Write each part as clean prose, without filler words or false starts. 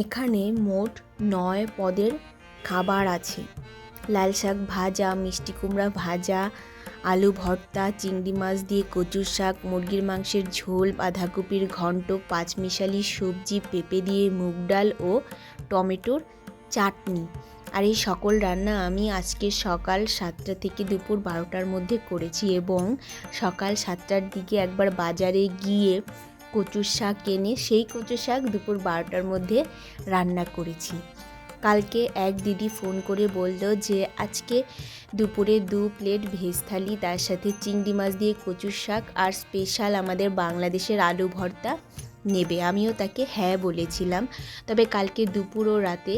এখানে মোট ৯ পদের খাবার আছে। লাল শাক ভাজা, মিষ্টি কুমড়া ভাজা, আলু ভর্তা, চিংড়ি মাছ দিয়ে কচুর শাক, মুরগির মাংসের ঝোল, বাঁধাকপির ঘন্ট, পাঁচমিশালি সবজি, পেঁপে দিয়ে মুগ ডাল ও টমেটোর চাটনি। আর এই সকল রান্না আমি আজকে সকাল ৭টা থেকে দুপুর ১২টার মধ্যে করেছি এবং সকাল ৭টার দিকে একবার বাজারে গিয়ে কচুর শাক এনে সেই কচুর শাক দুপুর ১২টার মধ্যে রান্না করেছি। কালকে এক দিদি ফোন করে বলল যে আজকে দুপুরে ২ প্লেট ভেজ থালি, তার সাথে চিংড়ি মাছ দিয়ে কচুর শাক আর স্পেশাল আমাদের বাংলাদেশের আলু ভর্তা নেবে। আমিও তাকে হ্যাঁ বলেছিলাম। তবে কালকে দুপুর ও রাতে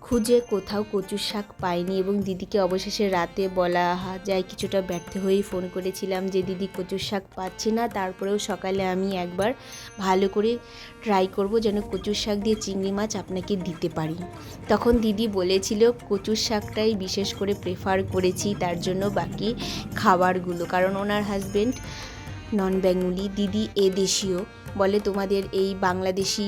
খুঁজে কোথাও কচুর শাক পাইনি এবং দিদিকে অবশেষে রাতে বলা যায় কিছুটা ব্যর্থ হয়েই ফোন করেছিলাম যে দিদি কচুর শাক পাচ্ছি না, তারপরেও সকালে আমি একবার ভালো করে ট্রাই করব যেন কচুর শাক দিয়ে চিংড়ি মাছ আপনাকে দিতে পারি। তখন দিদি বলেছিল কচুর শাকটাই বিশেষ করে প্রেফার করেছি তার জন্য, বাকি খাবারগুলো কারণ ওনার হাজবেন্ড নন বেঙ্গলি, দিদি এদেশীয়, বলে তোমাদের এই বাংলাদেশি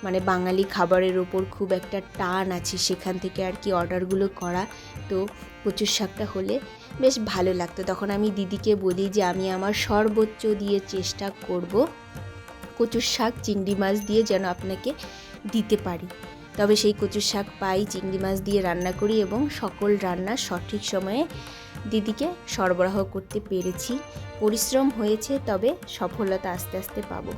মানে বাঙালি খাবারের ওপর খুব একটা টান আছে, সেখান থেকে আর কি অর্ডারগুলো করা। তো কচুর শাকটা হলে বেশ ভালো লাগতো। তখন আমি দিদিকে বলি যে আমি আমার সর্বোচ্চ দিয়ে চেষ্টা করব কচুর শাক চিংড়ি মাছ দিয়ে যেন আপনাকে দিতে পারি। তবে সেই কচুর শাক পাই, চিংড়ি মাছ দিয়ে রান্না করি এবং সকল রান্না সঠিক সময়ে দিদিকে সরবরাহ করতে পেরেছি। পরিশ্রম হয়েছে, তবে সফলতা আস্তে আস্তে পাবো।